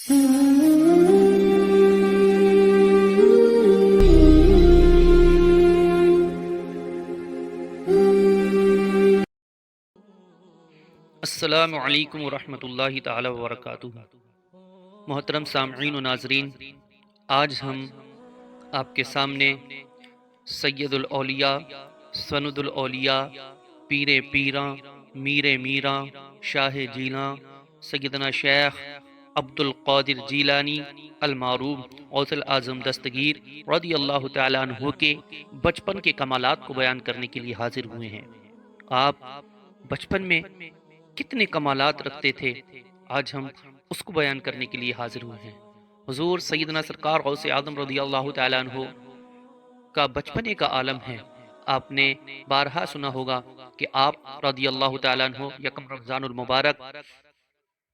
السلام علیکم ورحمۃ اللہ تعالی وبرکاتہ۔ محترم سامعین و ناظرین، آج ہم آپ کے سامنے سید الاولیاء، سند الاولیاء، پیر پیراں، میر میراں، شاہ جیلاں، سیدنا شیخ عبد القادر جیلانی المعروف غوث الاعظم دستگیر رضی اللہ تعالیٰ عنہ کے بچپن کے کمالات کو بیان کرنے کے لیے حاضر ہوئے ہیں۔ آپ بچپن میں کتنے کمالات رکھتے تھے، آج ہم اس کو بیان کرنے کے لیے حاضر ہوئے ہیں۔ حضور سیدنا سرکار غوث اعظم رضی اللہ تعالیٰ عنہ کا بچپنے کا عالم ہے۔ آپ نے بارہا سنا ہوگا کہ آپ رضی اللہ تعالیٰ عنہ یکم رمضان المبارک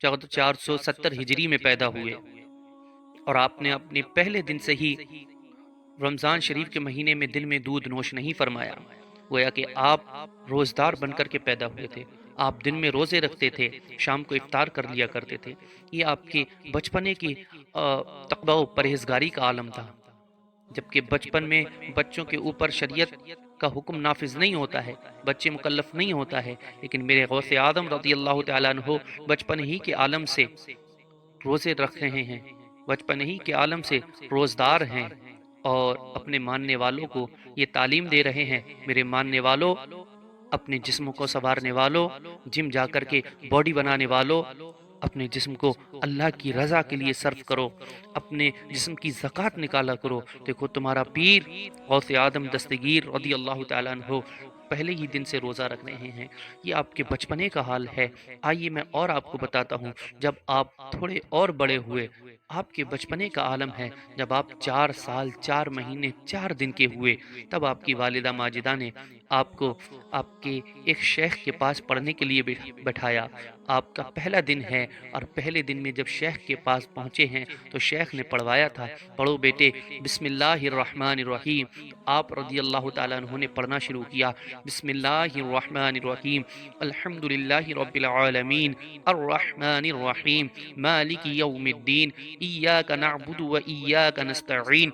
1470 ہجری میں پیدا ہوئے، اور آپ نے اپنے پہلے دن سے ہی رمضان شریف کے مہینے میں دن میں دودھ نوش نہیں فرمایا، گویا کہ آپ روزدار بن کر کے پیدا ہوئے تھے۔ آپ دن میں روزے رکھتے تھے، شام کو افطار کر لیا کرتے تھے۔ یہ آپ کے بچپنے کی تقوی و پرہیزگاری کا عالم تھا۔ جبکہ بچپن میں بچوں کے اوپر شریعت کا حکم نافذ نہیں ہوتا ہے، بچے مکلف نہیں ہوتا ہے، لیکن میرے غوث اعظم رضی اللہ تعالیٰ عنہ بچپن ہی کے عالم سے روزے رکھ رہے ہیں، بچپن ہی کے عالم سے روزدار ہیں، اور اپنے ماننے والوں کو یہ تعلیم دے رہے ہیں، میرے ماننے والوں، اپنے جسم کو سنوارنے والوں، جم جا کر کے باڈی بنانے والوں، اپنے جسم کو اللہ کی رضا کے لیے صرف کرو، اپنے جسم کی زکوٰۃ نکالا کرو۔ دیکھو تمہارا پیر غوث اعظم دستگیر رضی اللہ تعالیٰ عنہ پہلے ہی دن سے روزہ رکھ رہے ہیں۔ یہ آپ کے بچپنے کا حال ہے۔ آئیے میں اور آپ کو بتاتا ہوں، جب آپ تھوڑے اور بڑے ہوئے، آپ کے بچپنے کا عالم ہے، جب آپ 4 سال 4 مہینے 4 دن کے ہوئے، تب آپ کی والدہ ماجدہ نے آپ کو آپ کے ایک شیخ کے پاس پڑھنے کے لیے بٹھایا۔ آپ کا پہلا دن ہے، اور پہلے دن میں جب شیخ کے پاس پہنچے ہیں تو شیخ نے پڑھوایا تھا، پڑھو بیٹے بسم اللہ الرحمن الرحیم۔ آپ رضی اللہ تعالیٰ عنہ نے پڑھنا شروع کیا، بسم اللہ الرحمن الرحیم، الحمد للہ رب العالمین، الرحمن الرحیم، مالک یوم الدین، ایاک نعبد و ایاک نستعین،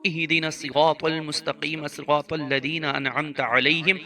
اهدنا الصراط المستقیم صراط الذین انعمت علیہم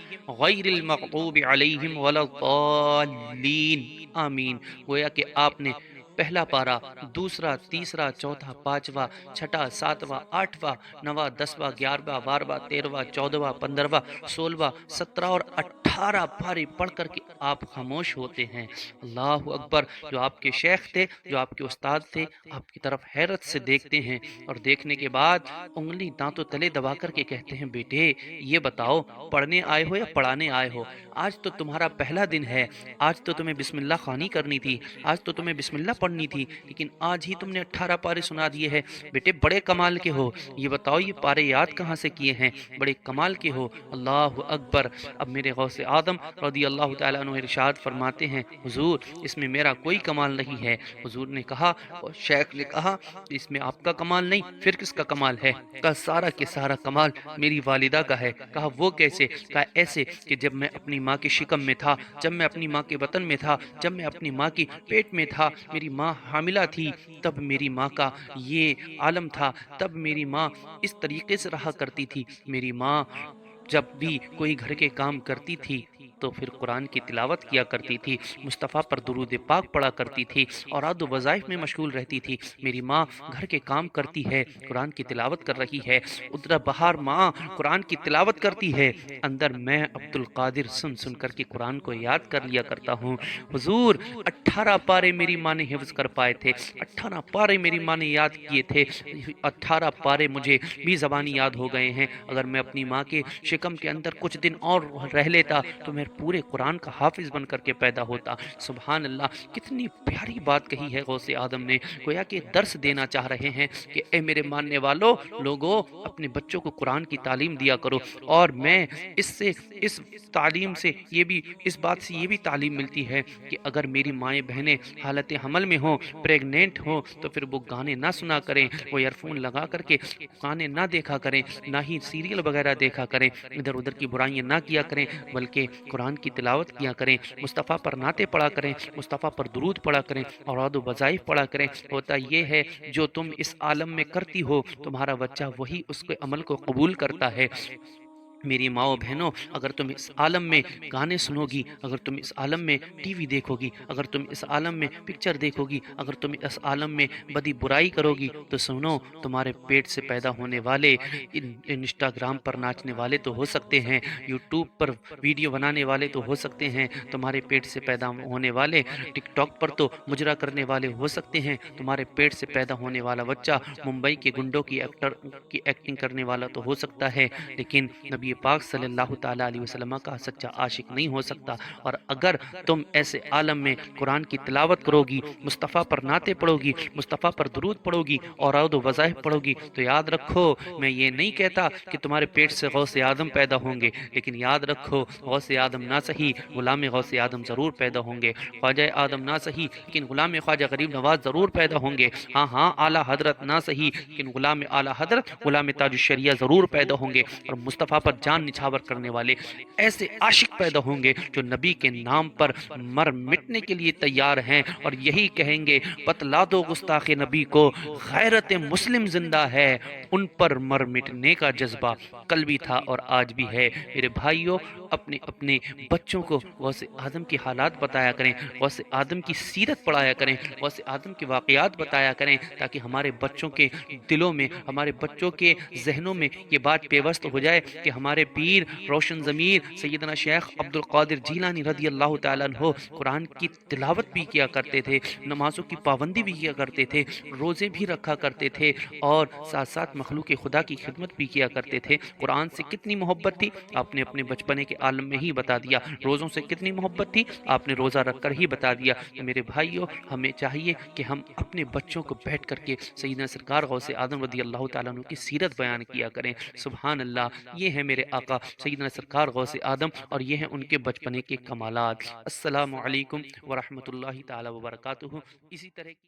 غیر المغضوب علیہم ولا الضالین، آمین۔ گویا کہ آپ نے پہلا پارا، دوسرا، تیسرا، چوتھا، پانچواں، چھٹا، ساتواں، آٹھواں، نواں، 10واں، 11واں، 12واں، 13واں، 14واں، 15واں، 16واں، 17 اور 18 پارے پڑھ کر کے آپ خاموش ہوتے ہیں۔ اللہ اکبر۔ جو آپ کے شیخ تھے، جو آپ کے استاد تھے، آپ کی طرف حیرت سے دیکھتے ہیں، اور دیکھنے کے بعد انگلی دانتوں تلے دبا کر کے کہتے ہیں، بیٹے یہ بتاؤ پڑھنے آئے ہو یا پڑھانے آئے ہو؟ آج تو تمہارا پہلا دن ہے، آج تو تمہیں بسم اللہ خوانی کرنی تھی، آج تو تمہیں بسم اللہ پڑھنی تھی، لیکن آج ہی تم نے 18 پارے سنا دیے ہیں۔ بیٹے بڑے کمال کے ہو، یہ بتاؤ یہ پارے یاد کہاں سے کیے ہیں؟ بڑے کمال کے ہو، اللہ اکبر۔ اب میرے غوث اعظم رضی اللہ تعالیٰ عنہ ارشاد فرماتے ہیں، حضور اس میں میرا کوئی کمال نہیں ہے۔ حضور نے کہا، اور شیخ نے کہا، اس میں آپ کا کمال نہیں، پھر کس کا کمال ہے؟ کہا سارا کے سارا کمال میری والدہ کا ہے۔ کہا وہ کیسے؟ کہا ایسے کہ جب میں اپنی ماں کے شکم میں تھا، جب میں اپنی ماں کے بطن میں تھا، جب میں اپنی ماں کی پیٹ میں تھا، میری ماں حاملہ تھی، تب میری ماں کا یہ عالم تھا، تب میری ماں اس طریقے سے رہا کرتی تھی۔ میری ماں جب بھی کوئی گھر کے کام کرتی تھی تو پھر قرآن کی تلاوت کیا کرتی تھی، مصطفیٰ پر درود پاک پڑھا کرتی تھی، اوراد و وظائف میں مشغول رہتی تھی۔ میری ماں گھر کے کام کرتی ہے، قرآن کی تلاوت کر رہی ہے، ادھر باہر ماں قرآن کی تلاوت کرتی ہے، اندر میں عبد القادر سن سن کر کے قرآن کو یاد کر لیا کرتا ہوں۔ حضور 18 پارے میری ماں نے حفظ کر پائے تھے، 18 پارے میری ماں نے یاد کیے تھے، 18 پارے مجھے بھی زبانی یاد ہو گئے ہیں۔ اگر میں اپنی ماں کے شکم کے اندر کچھ دن اور رہ لیتا تو میں پورے قرآن کا حافظ بن کر کے پیدا ہوتا۔ سبحان اللہ، کتنی پیاری بات کہی ہے غوث اعظم نے، گویا کہ درس دینا چاہ رہے ہیں کہ اے میرے ماننے والوں لوگوں، اپنے بچوں کو قرآن کی تعلیم دیا کرو۔ اور میں اس تعلیم سے اس بات سے یہ بھی تعلیم ملتی ہے کہ اگر میری مائیں بہنیں حالت حمل میں ہوں، پریگنینٹ ہوں، تو پھر وہ گانے نہ سنا کریں، وہ ایئر فون لگا کر کے گانے نہ دیکھا کریں، نہ ہی سیریل وغیرہ دیکھا کریں، ادھر ادھر کی برائیاں نہ کیا کریں، بلکہ قرآن کی تلاوت کیا کریں، مصطفیٰ پر نعتیں پڑھا کریں، مصطفیٰ پر درود پڑھا کریں، اوراد و وظائف پڑھا کریں۔ ہوتا یہ ہے جو تم اس عالم میں کرتی ہو تمہارا بچہ وہی اس کے عمل کو قبول کرتا ہے۔ میری ماؤں بہنوں، اگر تم اس عالم میں گانے سنو گی، اگر تم اس عالم میں ٹی وی دیکھو گی، اگر تم اس عالم میں پکچر دیکھو گی، اگر تم اس عالم میں بدی برائی کرو گی، تو سنو، تمہارے پیٹ سے پیدا ہونے والے انسٹاگرام پر ناچنے والے تو ہو سکتے ہیں، یوٹیوب پر ویڈیو بنانے والے تو ہو سکتے ہیں، تمہارے پیٹ سے پیدا ہونے والے ٹک ٹاک پر تو مجرا کرنے والے ہو سکتے ہیں، تمہارے پیٹ سے پیدا ہونے والا بچہ ممبئی کے گنڈوں کی ایکٹنگ کرنے والا تو ہو سکتا ہے، لیکن نبی پاک صلی اللہ تعالیٰ علیہ وسلم کا سچا عاشق نہیں ہو سکتا۔ اور اگر تم ایسے عالم میں قرآن کی تلاوت کرو گی، مصطفیٰ پر نعتیں پڑھو گی، مصطفیٰ پر درود پڑھو گی، اوراد و وظائف پڑھو گی، تو یاد رکھو، میں یہ نہیں کہتا کہ تمہارے پیٹ سے غوث اعظم پیدا ہوں گے، لیکن یاد رکھو، غوث اعظم نہ صحیح، غلام غوث اعظم ضرور پیدا ہوں گے، خواجہ آدم نہ صحیح لیکن غلام خواجہ غریب نواز ضرور پیدا ہوں گے، ہاں ہاں اعلیٰ حضرت نہ صحیح لیکن غلام اعلیٰ حضرت غلام تاج الشریعہ ضرور پیدا ہوں گے، اور مصطفیٰ پر جان نچھاور کرنے والے ایسے عاشق پیدا ہوں گے جو نبی کے نام پر مر مٹنے کے لیے تیار ہیں، اور یہی کہیں گے، بتلا دو گستاخ نبی کو، غیرت مسلم زندہ ہے، ان پر مر مٹنے کا جذبہ کل بھی تھا اور آج بھی ہے۔ میرے بھائیوں، اپنے اپنے بچوں کو غوث اعظم کی حالات بتایا کریں، غوث اعظم کی سیرت پڑھایا کریں، غوث اعظم کے واقعات بتایا کریں، تاکہ ہمارے بچوں کے دلوں میں، ہمارے بچوں کے ذہنوں میں یہ بات پیوست ہو جائے کہ ہمارے پیر روشن ضمیر سیدنا شیخ عبد القادر جیلانی رضی اللہ تعالیٰ عنہ قرآن کی تلاوت بھی کیا کرتے تھے، نمازوں کی پابندی بھی کیا کرتے تھے، روزے بھی رکھا کرتے تھے، اور ساتھ ساتھ مخلوق خدا کی خدمت بھی کیا کرتے تھے۔ قرآن سے کتنی محبت تھی آپ نے اپنے بچپنے کے عالم میں ہی بتا دیا، روزوں سے کتنی محبت تھی آپ نے روزہ رکھ کر ہی بتا دیا۔ تو میرے بھائیوں، ہمیں چاہیے کہ ہم اپنے بچوں کو بیٹھ کر کے سیدنا سرکار غوث اعظم رضی اللہ تعالیٰ عنہ کی سیرت بیان کیا کریں۔ سبحان اللہ، یہ ہے میرے آقا سیدنا سرکار غوث اعظم، اور یہ ہیں ان کے بچپنے کے کمالات۔ السلام علیکم ورحمۃ اللہ تعالی وبرکاتہ۔ اسی طرح کی